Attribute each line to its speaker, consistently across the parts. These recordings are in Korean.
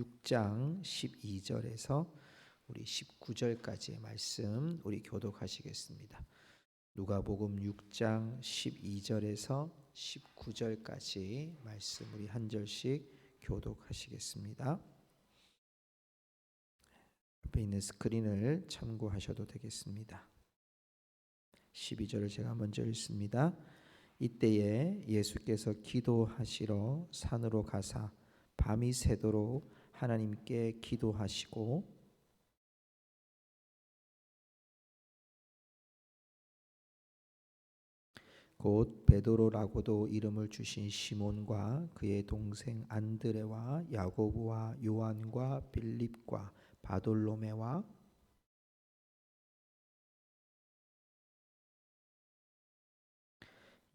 Speaker 1: 6장 12절에서 우리 19절까지의 말씀 우리 교독하시겠습니다. 누가복음 6장 12절에서 19절까지 말씀 우리 한 절씩 교독하시겠습니다. 앞에 있는 스크린을 참고하셔도 되겠습니다. 12절을 제가 먼저 읽습니다. 이때에 예수께서 기도하시러 산으로 가사 밤이 새도록 하나님께 기도하시고 곧 베드로라고도 이름을 주신 시몬과 그의 동생 안드레와 야고보와 요한과 빌립과 바돌로메와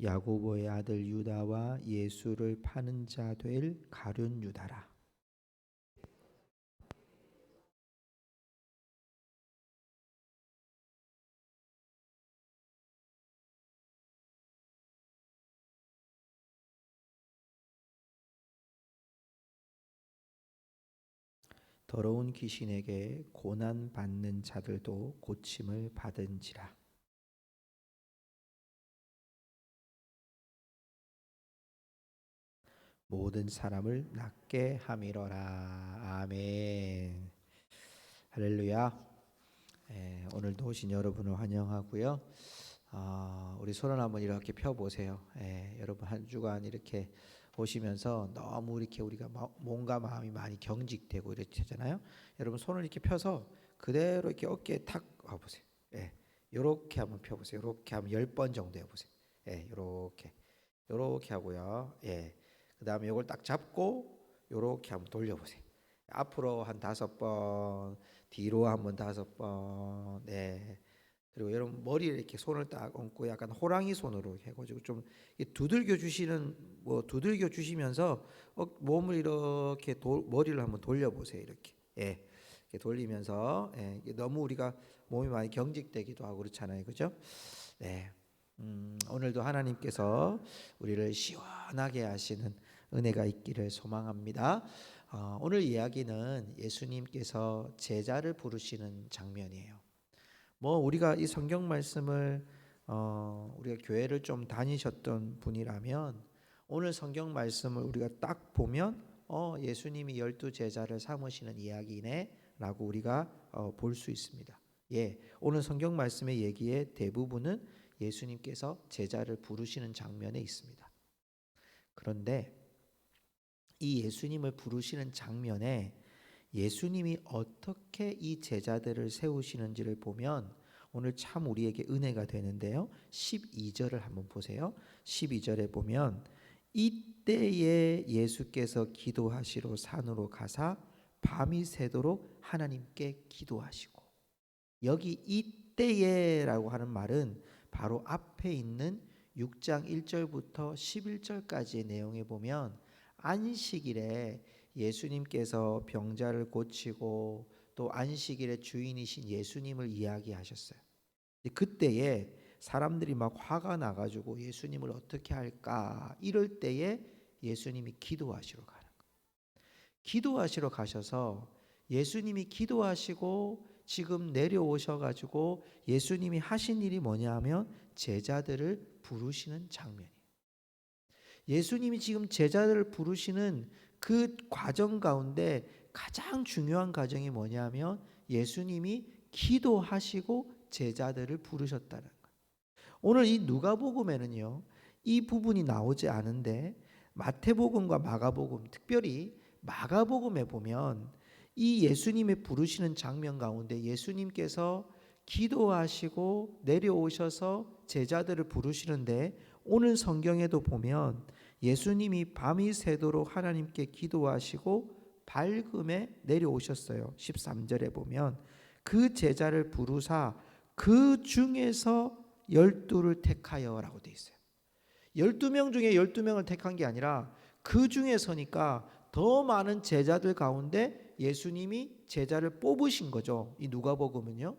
Speaker 1: 야고보의 아들 유다와 예수를 파는 자 될 가룟 유다라. 더러운 귀신에게 고난 받는 자들도 고침을 받은지라. 모든 사람을 낫게 함이러라. 아멘. 할렐루야. 오늘도 오신 여러분을 환영하고요. 우리 손을 한번 이렇게 펴보세요. 여러분 한 주간 이렇게 오시면서 너무 이렇게 우리가 몸과 마음이 많이 경직되고 이렇게 하잖아요. 여러분 손을 이렇게 펴서 그대로 이렇게 어깨에 탁 와보세요. 이렇게 한번 펴보세요. 이렇게 하면 10번 정도 해보세요. 이렇게 하고요. 그 다음에 이걸 딱 잡고 이렇게 한번 돌려보세요. 앞으로 한 5번, 뒤로 한번 5번. 그리고 여러분 머리를 이렇게 손을 딱 얹고 약간 호랑이 손으로 해가지고 좀 두들겨 주시면서 몸을 이렇게 머리를 한번 돌려보세요. 이렇게 이렇게 돌리면서 너무 우리가 몸이 많이 경직되기도 하고 그렇잖아요, 그죠? 오늘도 하나님께서 우리를 시원하게 하시는 은혜가 있기를 소망합니다. 오늘 이야기는 예수님께서 제자를 부르시는 장면이에요. 우리가 이 성경 말씀을 우리가 교회를 좀 다니셨던 분이라면 오늘 성경 말씀을 우리가 딱 보면 예수님이 12 제자를 삼으시는 이야기네라고 우리가 볼 수 있습니다. 오늘 성경 말씀의 얘기의 대부분은 예수님께서 제자를 부르시는 장면에 있습니다. 그런데 이 예수님을 부르시는 장면에 예수님이 어떻게 이 제자들을 세우시는지를 보면 오늘 참 우리에게 은혜가 되는데요. 12절을 한번 보세요. 12절에 보면 이때에 예수께서 기도하시러 산으로 가사 밤이 새도록 하나님께 기도하시고, 여기 이때에라고 하는 말은 바로 앞에 있는 6장 1절부터 11절까지의 내용에 보면 안식일에 예수님께서 병자를 고치고 또 안식일의 주인이신 예수님을 이야기하셨어요. 그때에 사람들이 막 화가 나가지고 예수님을 어떻게 할까 이럴 때에 예수님이 기도하시러 가는 거예요. 기도하시러 가셔서 예수님이 기도하시고 지금 내려오셔가지고 예수님이 하신 일이 뭐냐면 제자들을 부르시는 장면이에요. 예수님이 지금 제자들을 부르시는 그 과정 가운데 가장 중요한 과정이 뭐냐면 예수님이 기도하시고 제자들을 부르셨다는 거예요. 오늘 이 누가복음에는요, 이 부분이 나오지 않은데 마태복음과 마가복음, 특별히 마가복음에 보면 이 예수님의 부르시는 장면 가운데 예수님께서 기도하시고 내려오셔서 제자들을 부르시는데 오늘 성경에도 보면 예수님이 밤이 새도록 하나님께 기도하시고 밝음에 내려오셨어요. 13절에 보면 그 제자를 부르사 그 중에서 12를 택하여라고 돼 있어요. 12명 중에 12명을 택한 게 아니라 그 중에서니까 더 많은 제자들 가운데 예수님이 제자를 뽑으신 거죠. 이 누가복음은요.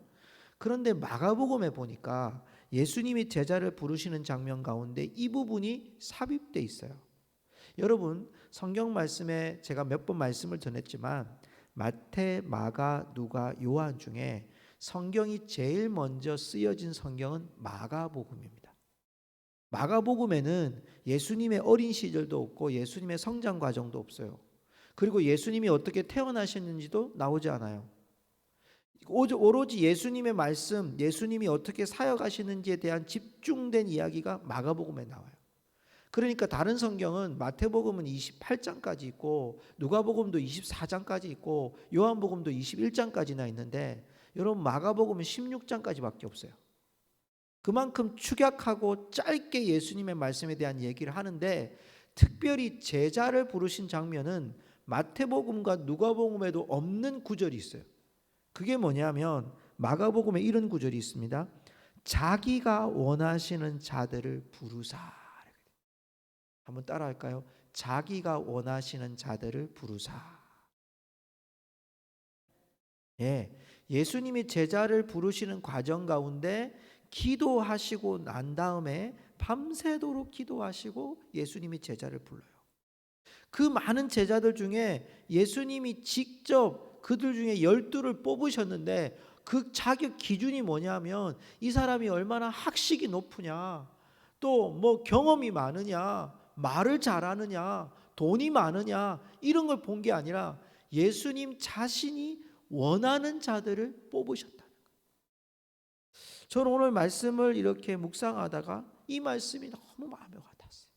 Speaker 1: 그런데 마가복음에 보니까 예수님이 제자를 부르시는 장면 가운데 이 부분이 삽입돼 있어요. 여러분, 성경 말씀에 제가 몇 번 말씀을 전했지만 마태, 마가, 누가, 요한 중에 성경이 제일 먼저 쓰여진 성경은 마가복음입니다. 마가복음에는 예수님의 어린 시절도 없고 예수님의 성장 과정도 없어요. 그리고 예수님이 어떻게 태어나셨는지도 나오지 않아요. 오로지 예수님의 말씀, 예수님이 어떻게 사역하시는지에 대한 집중된 이야기가 마가복음에 나와요. 그러니까 다른 성경은 마태복음은 28장까지 있고 누가복음도 24장까지 있고 요한복음도 21장까지나 있는데 여러분 마가복음은 16장까지밖에 없어요. 그만큼 축약하고 짧게 예수님의 말씀에 대한 얘기를 하는데 특별히 제자를 부르신 장면은 마태복음과 누가복음에도 없는 구절이 있어요. 그게 뭐냐면 마가복음에 이런 구절이 있습니다. 자기가 원하시는 자들을 부르사. 한번 따라할까요? 자기가 원하시는 자들을 부르사. 예수님이 제자를 부르시는 과정 가운데 기도하시고 난 다음에 밤새도록 기도하시고 예수님이 제자를 불러요. 그 많은 제자들 중에 예수님이 직접 그들 중에 12를 뽑으셨는데 그 자격 기준이 뭐냐면 이 사람이 얼마나 학식이 높으냐, 또 뭐 경험이 많으냐, 말을 잘하느냐, 돈이 많으냐 이런 걸 본 게 아니라 예수님 자신이 원하는 자들을 뽑으셨다는 거예요. 저는 오늘 말씀을 이렇게 묵상하다가 이 말씀이 너무 마음에 와닿았어요.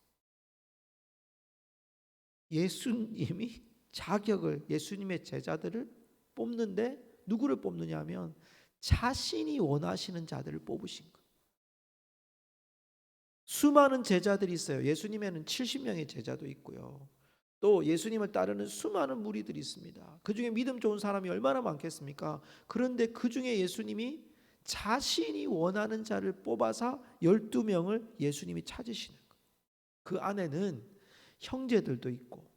Speaker 1: 예수님이 자격을, 예수님의 제자들을 뽑는데 누구를 뽑느냐 하면 자신이 원하시는 자들을 뽑으신 거예요. 수많은 제자들이 있어요. 예수님에는 70명의 제자도 있고요. 또 예수님을 따르는 수많은 무리들이 있습니다. 그 중에 믿음 좋은 사람이 얼마나 많겠습니까? 그런데 그 중에 예수님이 자신이 원하는 자를 뽑아서 12명을 예수님이 찾으시는 거예요. 그 안에는 형제들도 있고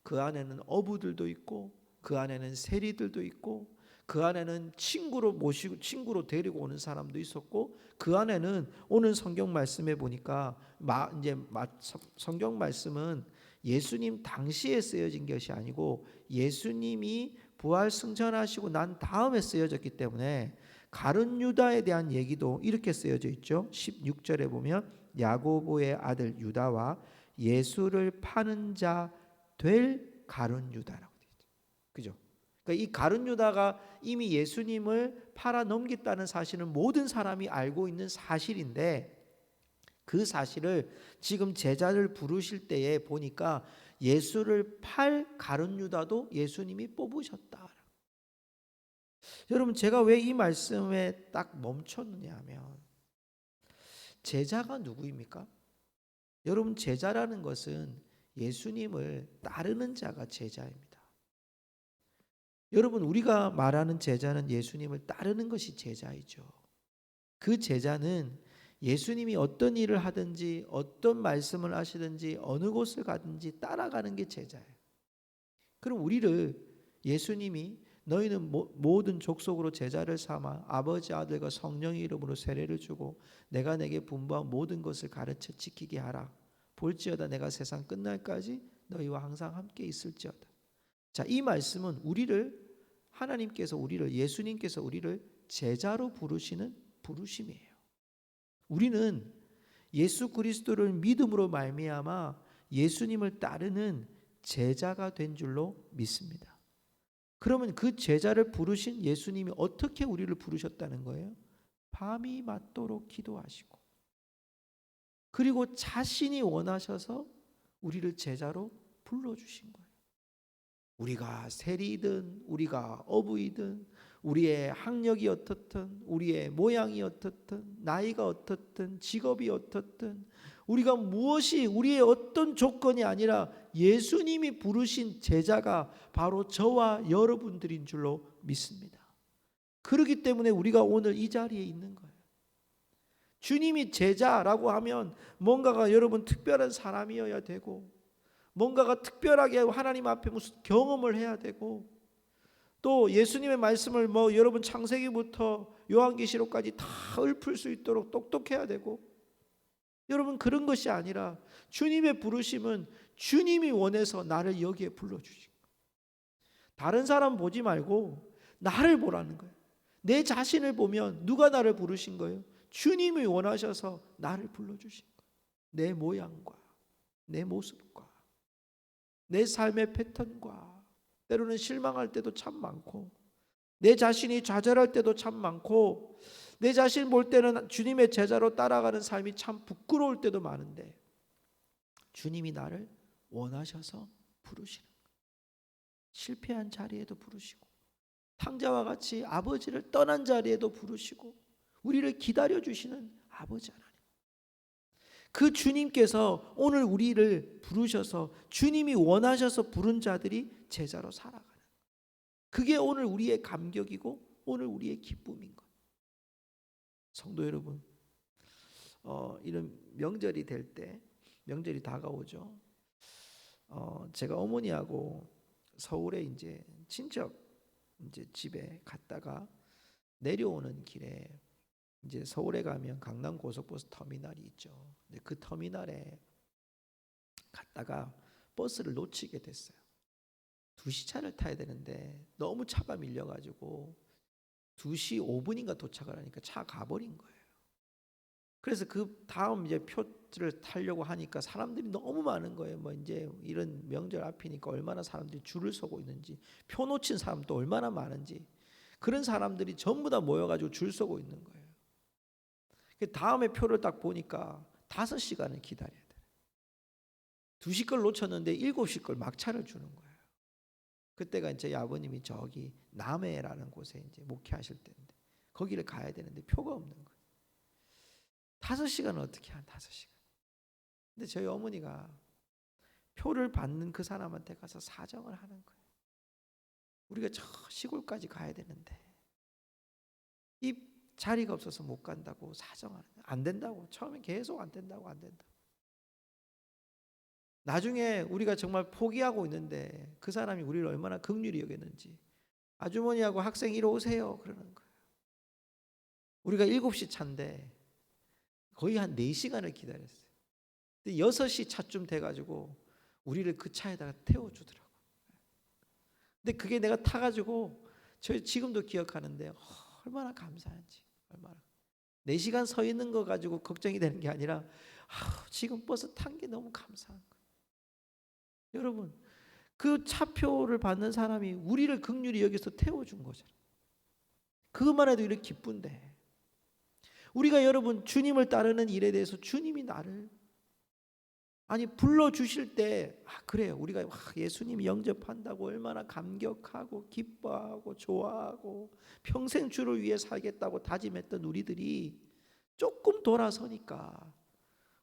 Speaker 1: 그 안에는 어부들도 있고 그 안에는 세리들도 있고 그 안에는 친구로 모시고 친구로 데리고 오는 사람도 있었고 그 안에는 오늘 성경 말씀에 보니까 성경 말씀은 예수님 당시에 쓰여진 것이 아니고 예수님이 부활 승천하시고 난 다음에 쓰여졌기 때문에 가룟 유다에 대한 얘기도 이렇게 쓰여져 있죠. 16절에 보면 야고보의 아들 유다와 예수를 파는 자 될 가룟 유다라고 되어 있죠. 그죠? 그러니까 이 가룟 유다가 이미 예수님을 팔아 넘겼다는 사실은 모든 사람이 알고 있는 사실인데 그 사실을 지금 제자를 부르실 때에 보니까 예수를 팔 가룟 유다도 예수님이 뽑으셨다. 여러분 제가 왜 이 말씀에 딱 멈췄느냐 하면 제자가 누구입니까? 여러분 제자라는 것은 예수님을 따르는 자가 제자입니다. 여러분 우리가 말하는 제자는 예수님을 따르는 것이 제자이죠. 그 제자는 예수님이 어떤 일을 하든지 어떤 말씀을 하시든지 어느 곳을 가든지 따라가는 게 제자예요. 그럼 우리를 예수님이 너희는 모든 족속으로 제자를 삼아 아버지 아들과 성령의 이름으로 세례를 주고 내가 내게 분부한 모든 것을 가르쳐 지키게 하라. 볼지어다 내가 세상 끝날까지 너희와 항상 함께 있을지어다. 자, 이 말씀은 하나님께서 예수님께서 우리를 제자로 부르시는 부르심이에요. 우리는 예수 그리스도를 믿음으로 말미암아 예수님을 따르는 제자가 된 줄로 믿습니다. 그러면 그 제자를 부르신 예수님이 어떻게 우리를 부르셨다는 거예요? 밤이 맞도록 기도하시고 그리고 자신이 원하셔서 우리를 제자로 불러주신 거예요. 우리가 세리든 우리가 어부이든 우리의 학력이 어떻든 우리의 모양이 어떻든 나이가 어떻든 직업이 어떻든 우리가 무엇이 우리의 어떤 조건이 아니라 예수님이 부르신 제자가 바로 저와 여러분들인 줄로 믿습니다. 그렇기 때문에 우리가 오늘 이 자리에 있는 거예요. 주님이 제자라고 하면 뭔가가 여러분 특별한 사람이어야 되고 뭔가가 특별하게 하나님 앞에 무슨 경험을 해야 되고 또 예수님의 말씀을 여러분 창세기부터 요한계시록까지 다 읊을 수 있도록 똑똑해야 되고 여러분 그런 것이 아니라 주님의 부르심은 주님이 원해서 나를 여기에 불러주신 거예요. 다른 사람 보지 말고 나를 보라는 거예요. 내 자신을 보면 누가 나를 부르신 거예요? 주님이 원하셔서 나를 불러주신 거예요. 내 모양과 내 모습과 내 삶의 패턴과 때로는 실망할 때도 참 많고 내 자신이 좌절할 때도 참 많고 내 자신 볼 때는 주님의 제자로 따라가는 삶이 참 부끄러울 때도 많은데 주님이 나를 원하셔서 부르시는 거예요. 실패한 자리에도 부르시고 탕자와 같이 아버지를 떠난 자리에도 부르시고 우리를 기다려주시는 아버지 하나님, 그 주님께서 오늘 우리를 부르셔서 주님이 원하셔서 부른 자들이 제자로 살아가는, 그게 오늘 우리의 감격이고 오늘 우리의 기쁨인 것. 성도 여러분, 이런 명절이 될 때, 명절이 다가오죠. 제가 어머니하고 서울에 이제 친척 이제 집에 갔다가 내려오는 길에 이제 서울에 가면 강남 고속버스 터미널이 있죠. 근데 그 터미널에 갔다가 버스를 놓치게 됐어요. 2시 차를 타야 되는데 너무 차가 밀려가지고 2시 5분인가 도착을 하니까 차 가버린 거예요. 그래서 그 다음 이제 표를 타려고 하니까 사람들이 너무 많은 거예요. 뭐 이제 이런 명절 앞이니까 얼마나 사람들이 줄을 서고 있는지, 표 놓친 사람도 얼마나 많은지, 그런 사람들이 전부 다 모여가지고 줄 서고 있는 거예요. 다음에 표를 딱 보니까 5시간을 기다려야 돼요. 2시 걸 놓쳤는데 7시 걸 막차를 주는 거예요. 그때가 이제 아버님이 저기 남해라는 곳에 이제 목회하실 때인데 거기를 가야 되는데 표가 없는 거예요. 5시간은 어떻게 한 5시간. 근데 저희 어머니가 표를 받는 그 사람한테 가서 사정을 하는 거예요. 우리가 저 시골까지 가야 되는데 이 자리가 없어서 못 간다고 사정하는 거예요. 안 된다고. 처음에 계속 안 된다고. 나중에 우리가 정말 포기하고 있는데 그 사람이 우리를 얼마나 긍휼히 여겼는지, 아주머니하고 학생 이리 오세요 그러는 거예요. 우리가 7시 차인데 거의 한 4시간을 기다렸어요. 근데 6시 차쯤 돼가지고 우리를 그 차에다가 태워주더라고요. 근데 그게 내가 타가지고 저 지금도 기억하는데 얼마나 감사한지. 얼마나 4시간 서 있는 거 가지고 걱정이 되는 게 아니라 지금 버스 탄 게 너무 감사한 거예요. 여러분, 그 차표를 받는 사람이 우리를 긍휼히 여기서 태워준 거잖아요. 그것만 해도 이렇게 기쁜데, 우리가 여러분 주님을 따르는 일에 대해서 주님이 나를 불러주실 때 그래요. 우리가 예수님 영접한다고 얼마나 감격하고 기뻐하고 좋아하고 평생 주를 위해 살겠다고 다짐했던 우리들이 조금 돌아서니까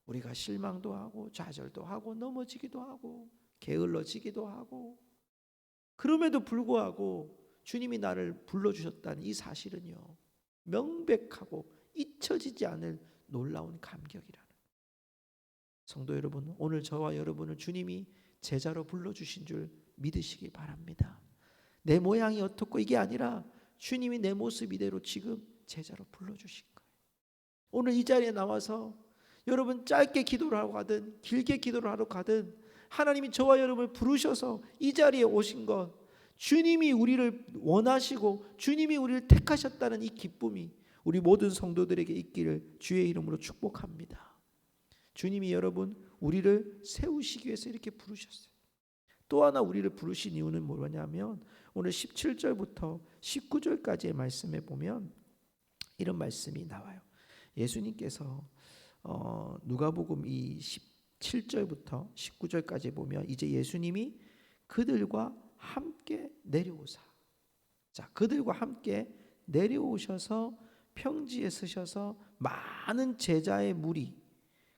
Speaker 1: 우리가 실망도 하고 좌절도 하고 넘어지기도 하고 게을러지기도 하고, 그럼에도 불구하고 주님이 나를 불러주셨다는 이 사실은요, 명백하고 잊혀지지 않을 놀라운 감격이라는. 성도 여러분, 오늘 저와 여러분을 주님이 제자로 불러주신 줄 믿으시기 바랍니다. 내 모양이 어떻고 이게 아니라 주님이 내 모습 이대로 지금 제자로 불러주신 거예요. 오늘 이 자리에 나와서 여러분 짧게 기도를 하고 가든 길게 기도를 하러 가든 하나님이 저와 여러분을 부르셔서 이 자리에 오신 것, 주님이 우리를 원하시고 주님이 우리를 택하셨다는 이 기쁨이 우리 모든 성도들에게 있기를 주의 이름으로 축복합니다. 주님이 여러분 우리를 세우시기 위해서 이렇게 부르셨어요. 또 하나 우리를 부르신 이유는 뭐냐면 오늘 17절부터 19절까지의 말씀에 보면 이런 말씀이 나와요. 예수님께서 누가복음 이 17절부터 19절까지 보면 이제 예수님이 그들과 함께 내려오사, 자 그들과 함께 내려오셔서 평지에 서셔서 많은 제자의 무리,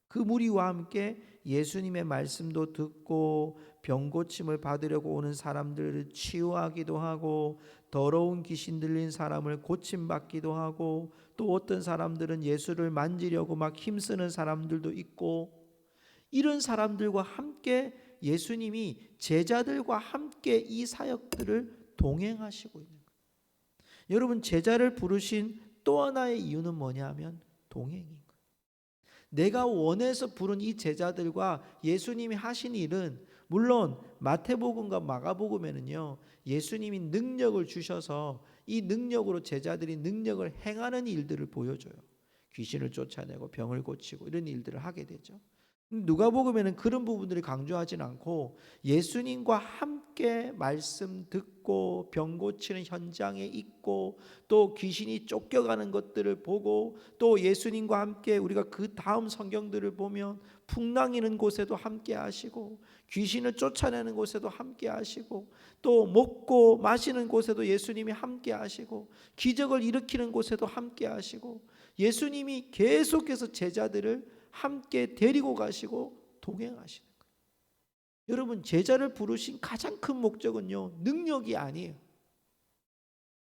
Speaker 1: 그 무리와 함께 예수님의 말씀도 듣고 병 고침을 받으려고 오는 사람들을 치유하기도 하고 더러운 귀신 들린 사람을 고침받기도 하고 또 어떤 사람들은 예수를 만지려고 막 힘쓰는 사람들도 있고, 이런 사람들과 함께 예수님이 제자들과 함께 이 사역들을 동행하시고 있는 거예요. 여러분 제자를 부르신 또 하나의 이유는 뭐냐면 동행인 거예요. 내가 원해서 부른 이 제자들과 예수님이 하신 일은 물론 마태복음과 마가복음에는요, 예수님이 능력을 주셔서 이 능력으로 제자들이 능력을 행하는 일들을 보여줘요. 귀신을 쫓아내고 병을 고치고 이런 일들을 하게 되죠. 누가복음에는 그런 부분들을 강조하진 않고 예수님과 함께 말씀 듣고 병 고치는 현장에 있고 또 귀신이 쫓겨가는 것들을 보고 또 예수님과 함께 우리가 그 다음 성경들을 보면 풍랑이는 곳에도 함께 하시고 귀신을 쫓아내는 곳에도 함께 하시고 또 먹고 마시는 곳에도 예수님이 함께 하시고 기적을 일으키는 곳에도 함께 하시고 예수님이 계속해서 제자들을 함께 데리고 가시고 동행하시는 거예요. 여러분, 제자를 부르신 가장 큰 목적은요, 능력이 아니에요.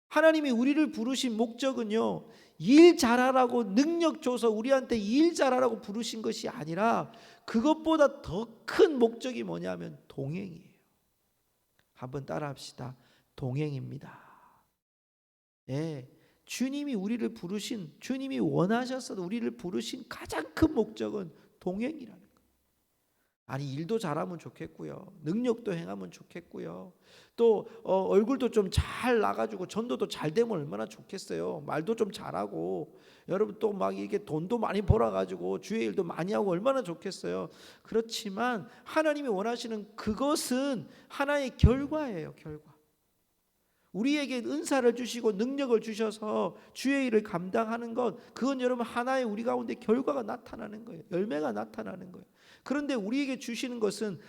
Speaker 1: 하나님이 우리를 부르신 목적은요, 일 잘하라고 능력 줘서 우리한테 일 잘하라고 부르신 것이 아니라 그것보다 더 큰 목적이 뭐냐면 동행이에요. 한번 따라합시다. 동행입니다. 예. 주님이 우리를 부르신, 주님이 원하셔서 우리를 부르신 가장 큰 목적은 동행이라는 거예요. 아니, 일도 잘하면 좋겠고요, 능력도 행하면 좋겠고요, 또 얼굴도 좀 잘 나가지고 전도도 잘 되면 얼마나 좋겠어요. 말도 좀 잘하고 여러분 또 막 이게 돈도 많이 벌어가지고 주의 일도 많이 하고 얼마나 좋겠어요. 그렇지만 하나님이 원하시는 그것은 하나의 결과예요. 결과. 우리에게 은사를 주시고 능력을 주셔서 주의 일을 감당하는 것, 그건 여러분 하나의 우리 가운데 결과가 나타나는 거예요. 열매가 나타나는 거예요. 그런데 우리에게 주시는 것은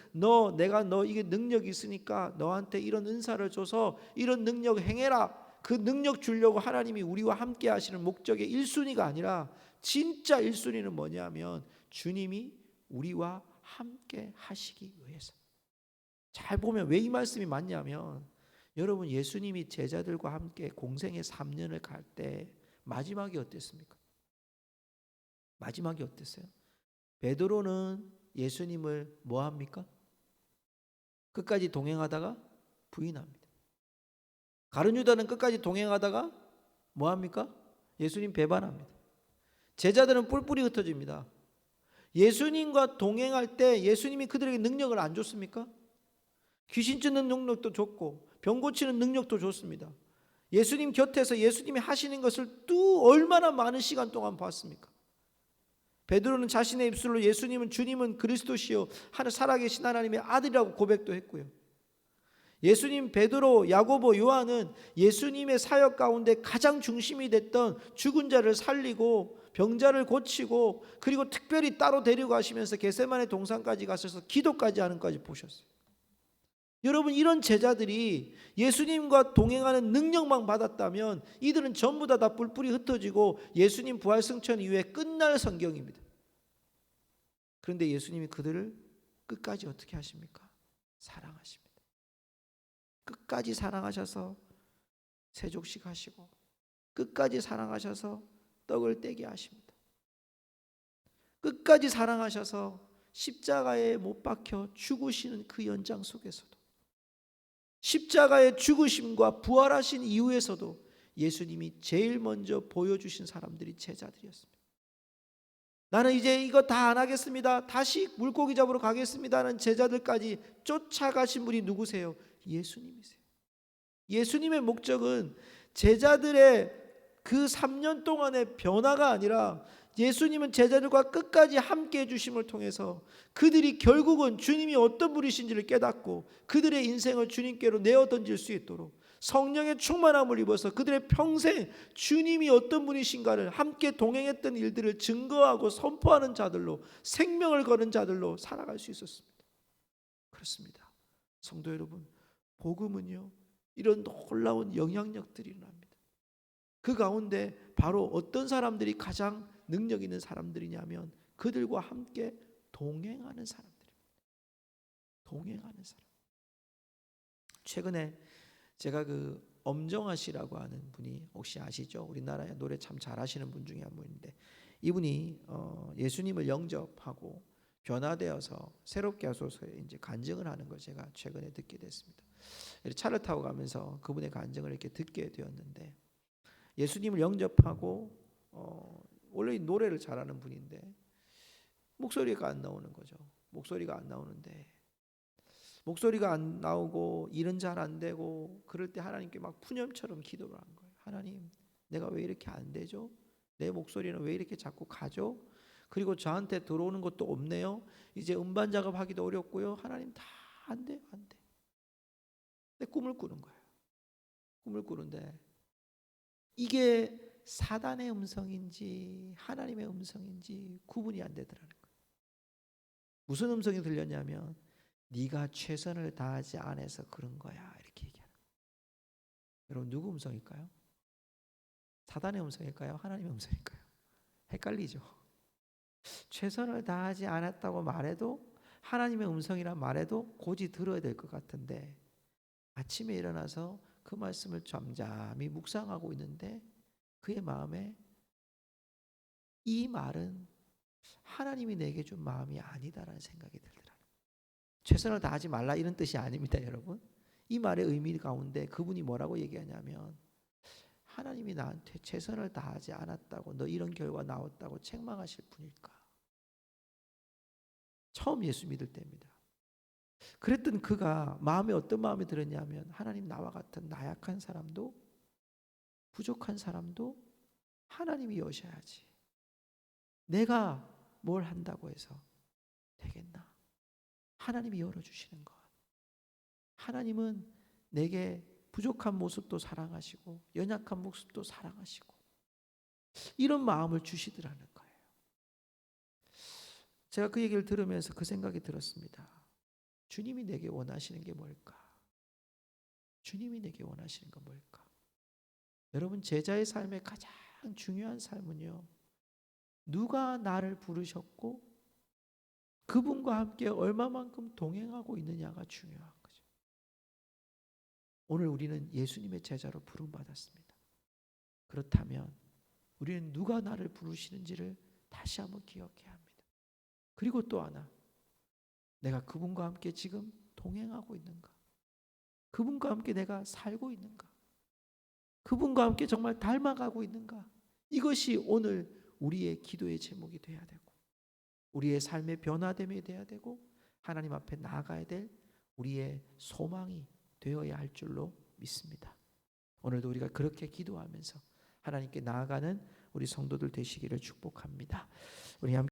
Speaker 1: 내가 이게 능력이 있으니까 너한테 이런 은사를 줘서 이런 능력 행해라, 그 능력 주려고 하나님이 우리와 함께 하시는 목적의 1순위가 아니라 진짜 1순위는 뭐냐면 주님이 우리와 함께 하시기 위해서. 잘 보면 왜 이 말씀이 맞냐면, 여러분, 예수님이 제자들과 함께 공생의 3년을 갈 때 마지막이 어땠습니까? 마지막이 어땠어요? 베드로는 예수님을 뭐 합니까? 끝까지 동행하다가 부인합니다. 가룟 유다는 끝까지 동행하다가 뭐 합니까? 예수님 배반합니다. 제자들은 뿔뿔이 흩어집니다. 예수님과 동행할 때 예수님이 그들에게 능력을 안 줬습니까? 귀신 쫓는 능력도 줬고 병 고치는 능력도 줬습니다. 예수님 곁에서 예수님이 하시는 것을 또 얼마나 많은 시간 동안 봤습니까? 베드로는 자신의 입술로 주님은 그리스도시요 살아계신 하나님의 아들이라고 고백도 했고요. 예수님, 베드로, 야고보, 요한은 예수님의 사역 가운데 가장 중심이 됐던 죽은 자를 살리고 병자를 고치고 그리고 특별히 따로 데려가시면서 겟세마네 동산까지 가셔서 기도까지 하는 것까지 보셨어요. 여러분, 이런 제자들이 예수님과 동행하는 능력만 받았다면 이들은 전부 다 뿔뿔이 흩어지고 예수님 부활 승천 이후에 끝날 성경입니다. 그런데 예수님이 그들을 끝까지 어떻게 하십니까? 사랑하십니다. 끝까지 사랑하셔서 세족식 하시고 끝까지 사랑하셔서 떡을 떼게 하십니다. 끝까지 사랑하셔서 십자가에 못 박혀 죽으시는 그 연장 속에서도, 십자가의 죽으심과 부활하신 이후에서도 예수님이 제일 먼저 보여주신 사람들이 제자들이었습니다. 나는 이제 이거 다 안 하겠습니다, 다시 물고기 잡으러 가겠습니다는 제자들까지 쫓아가신 분이 누구세요? 예수님이세요. 예수님의 목적은 제자들의 그 3년 동안의 변화가 아니라 예수님은 제자들과 끝까지 함께 해주심을 통해서 그들이 결국은 주님이 어떤 분이신지를 깨닫고 그들의 인생을 주님께로 내어던질 수 있도록 성령의 충만함을 입어서 그들의 평생 주님이 어떤 분이신가를 함께 동행했던 일들을 증거하고 선포하는 자들로, 생명을 거는 자들로 살아갈 수 있었습니다. 그렇습니다. 성도 여러분, 복음은요 이런 놀라운 영향력들이 일어납니다. 그 가운데 바로 어떤 사람들이 가장 능력 있는 사람들이냐면 그들과 함께 동행하는 사람들입니다. 동행하는 사람. 최근에 제가 그 엄정화 씨라고 하는 분이 혹시 아시죠? 우리나라에 노래 참 잘하시는 분 중에 한 분인데, 이분이 예수님을 영접하고 변화되어서 새롭게 하소서에 이제 간증을 하는 걸 제가 최근에 듣게 됐습니다. 차를 타고 가면서 그분의 간증을 이렇게 듣게 되었는데, 예수님을 영접하고 원래 노래를 잘하는 분인데 목소리가 안 나오는 거죠. 목소리가 안 나오는데, 목소리가 안 나오고 일은 잘 안 되고 그럴 때 하나님께 막 푸념처럼 기도를 한 거예요. 하나님, 내가 왜 이렇게 안 되죠? 내 목소리는 왜 이렇게 자꾸 가죠? 그리고 저한테 들어오는 것도 없네요. 이제 음반 작업하기도 어렵고요. 하나님, 다 안 돼요, 안 돼. 내 꿈을 꾸는 거예요. 꿈을 꾸는데 이게 사단의 음성인지 하나님의 음성인지 구분이 안 되더라는 거예요. 무슨 음성이 들렸냐면, 네가 최선을 다하지 않아서 그런 거야, 이렇게 얘기하는 거예요. 여러분, 누구 음성일까요? 사단의 음성일까요? 하나님의 음성일까요? 헷갈리죠. 최선을 다하지 않았다고 말해도, 하나님의 음성이란 말해도 고지 들어야 될 것 같은데, 아침에 일어나서 그 말씀을 잠잠히 묵상하고 있는데 그의 마음에 이 말은 하나님이 내게 준 마음이 아니다라는 생각이 들더라고요. 최선을 다하지 말라 이런 뜻이 아닙니다, 여러분. 이 말의 의미 가운데 그분이 뭐라고 얘기하냐면, 하나님이 나한테 최선을 다하지 않았다고 너 이런 결과 나왔다고 책망하실 분일까? 처음 예수 믿을 때입니다. 그랬던 그가 마음에 어떤 마음이 들었냐면, 하나님, 나와 같은 나약한 사람도 부족한 사람도 하나님이 여셔야지. 내가 뭘 한다고 해서 되겠나? 하나님이 열어주시는 것. 하나님은 내게 부족한 모습도 사랑하시고 연약한 모습도 사랑하시고 이런 마음을 주시더라는 거예요. 제가 그 얘기를 들으면서 그 생각이 들었습니다. 주님이 내게 원하시는 게 뭘까? 주님이 내게 원하시는 건 뭘까? 여러분, 제자의 삶의 가장 중요한 삶은요, 누가 나를 부르셨고 그분과 함께 얼마만큼 동행하고 있느냐가 중요한 거죠. 오늘 우리는 예수님의 제자로 부름받았습니다. 그렇다면 우리는 누가 나를 부르시는지를 다시 한번 기억해야 합니다. 그리고 또 하나, 내가 그분과 함께 지금 동행하고 있는가? 그분과 함께 내가 살고 있는가? 그분과 함께 정말 닮아가고 있는가? 이것이 오늘 우리의 기도의 제목이 돼야 되고, 우리의 삶의 변화됨이 돼야 되고, 하나님 앞에 나아가야 될 우리의 소망이 되어야 할 줄로 믿습니다. 오늘도 우리가 그렇게 기도하면서 하나님께 나아가는 우리 성도들 되시기를 축복합니다. 우리 함께